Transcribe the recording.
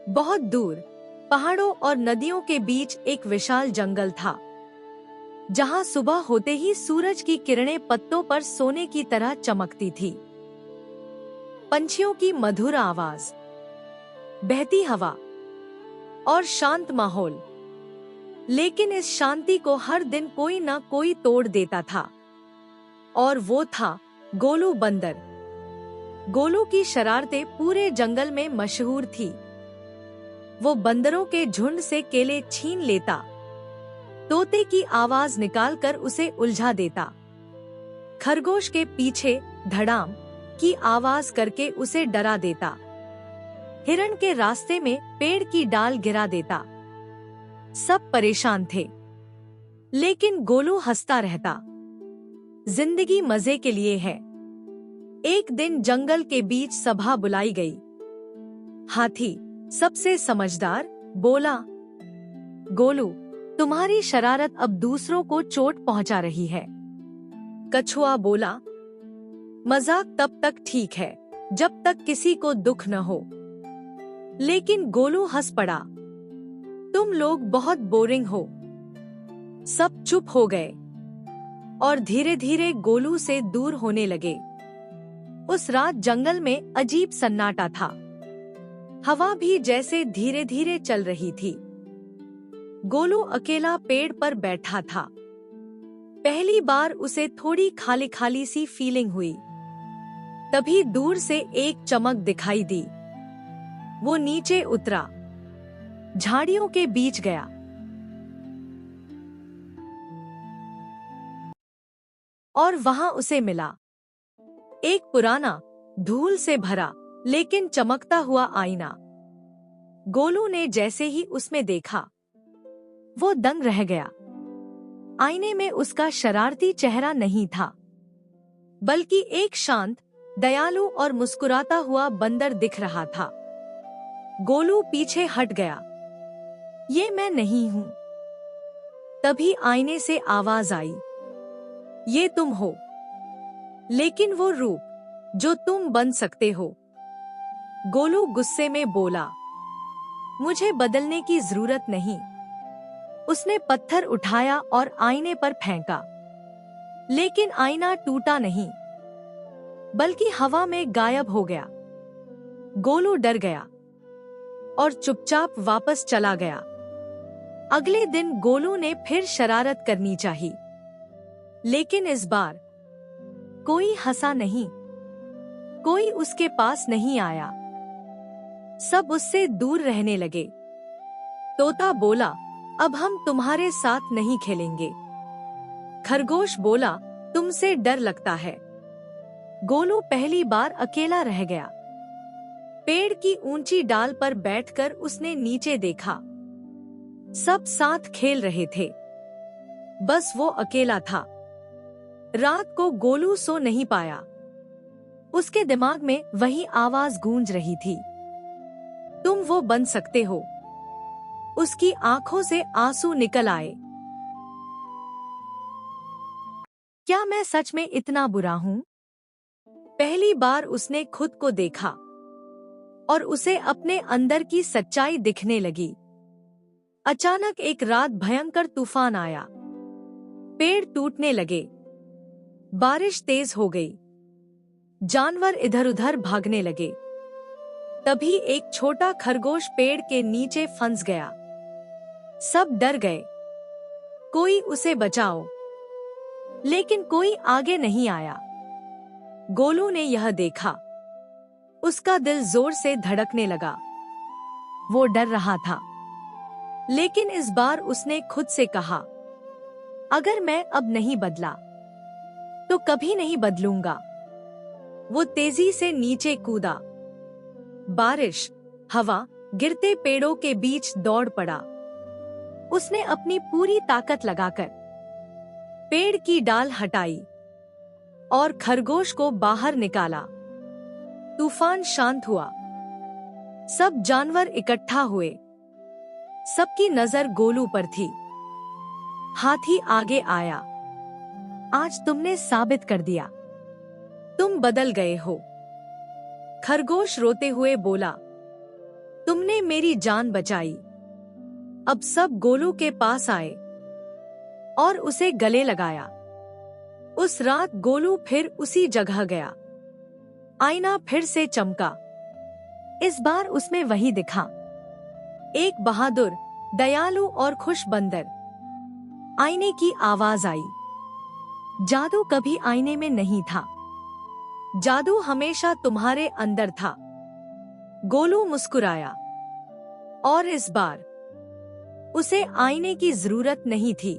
बहुत दूर पहाड़ों और नदियों के बीच एक विशाल जंगल था, जहां सुबह होते ही सूरज की किरणें पत्तों पर सोने की तरह चमकती थी। पंछियों की मधुर आवाज, बहती हवा और शांत माहौल। लेकिन इस शांति को हर दिन कोई न कोई तोड़ देता था, और वो था गोलू बंदर। गोलू की शरारतें पूरे जंगल में मशहूर थी। वो बंदरों के झुंड से केले छीन लेता, तोते की आवाज निकालकर उसे उलझा देता, खरगोश के पीछे धड़ाम की आवाज करके उसे डरा देता, हिरण के रास्ते में पेड़ की डाल गिरा देता। सब परेशान थे, लेकिन गोलू हंसता रहता। जिंदगी मजे के लिए है। एक दिन जंगल के बीच सभा बुलाई गई। हाथी, सबसे समझदार, बोला, गोलू, तुम्हारी शरारत अब दूसरों को चोट पहुंचा रही है। कछुआ बोला, मजाक तब तक ठीक है जब तक किसी को दुख न हो। लेकिन गोलू हंस पड़ा, तुम लोग बहुत बोरिंग हो। सब चुप हो गए और धीरे धीरे गोलू से दूर होने लगे। उस रात जंगल में अजीब सन्नाटा था। हवा भी जैसे धीरे धीरे चल रही थी। गोलू अकेला पेड़ पर बैठा था। पहली बार उसे थोड़ी खाली खाली सी फीलिंग हुई। तभी दूर से एक चमक दिखाई दी। वो नीचे उतरा, झाड़ियों के बीच गया। और वहां उसे मिला एक पुराना, धूल से भरा लेकिन चमकता हुआ आईना। गोलू ने जैसे ही उसमें देखा, वो दंग रह गया। आईने में उसका शरारती चेहरा नहीं था, बल्कि एक शांत, दयालु और मुस्कुराता हुआ बंदर दिख रहा था। गोलू पीछे हट गया। ये मैं नहीं हूं। तभी आईने से आवाज आई, ये तुम हो, लेकिन वो रूप जो तुम बन सकते हो। गोलू गुस्से में बोला, मुझे बदलने की जरूरत नहीं। उसने पत्थर उठाया और आईने पर फेंका, लेकिन आईना टूटा नहीं, बल्कि हवा में गायब हो गया। गोलू डर गया और चुपचाप वापस चला गया। अगले दिन गोलू ने फिर शरारत करनी चाहिए, लेकिन इस बार कोई हंसा नहीं, कोई उसके पास नहीं आया। सब उससे दूर रहने लगे। तोता बोला, अब हम तुम्हारे साथ नहीं खेलेंगे। खरगोश बोला, तुमसे डर लगता है। गोलू पहली बार अकेला रह गया। पेड़ की ऊंची डाल पर बैठकर उसने नीचे देखा। सब साथ खेल रहे थे, बस वो अकेला था। रात को गोलू सो नहीं पाया। उसके दिमाग में वही आवाज गूंज रही थी, तुम वो बन सकते हो। उसकी आंखों से आंसू निकल आए। क्या मैं सच में इतना बुरा हूं? पहली बार उसने खुद को देखा और उसे अपने अंदर की सच्चाई दिखने लगी। अचानक एक रात भयंकर तूफान आया। पेड़ टूटने लगे, बारिश तेज हो गई, जानवर इधर उधर भागने लगे। तभी एक छोटा खरगोश पेड़ के नीचे फंस गया। सब डर गए, कोई उसे बचाओ, लेकिन कोई आगे नहीं आया। गोलू ने यह देखा, उसका दिल जोर से धड़कने लगा। वो डर रहा था, लेकिन इस बार उसने खुद से कहा, अगर मैं अब नहीं बदला तो कभी नहीं बदलूंगा। वो तेजी से नीचे कूदा। बारिश, हवा, गिरते पेड़ों के बीच दौड़ पड़ा। उसने अपनी पूरी ताकत लगाकर पेड़ की डाल हटाई और खरगोश को बाहर निकाला। तूफान शांत हुआ। सब जानवर इकट्ठा हुए। सबकी नजर गोलू पर थी। हाथी आगे आया, आज तुमने साबित कर दिया, तुम बदल गए हो। खरगोश रोते हुए बोला, तुमने मेरी जान बचाई। अब सब गोलू के पास आए और उसे गले लगाया। उस रात गोलू फिर उसी जगह गया। आईना फिर से चमका। इस बार उसमें वही दिखा, एक बहादुर, दयालु और खुश बंदर। आईने की आवाज आई, जादू कभी आईने में नहीं था, जादू हमेशा तुम्हारे अंदर था। गोलू मुस्कुराया, और इस बार उसे आईने की जरूरत नहीं थी।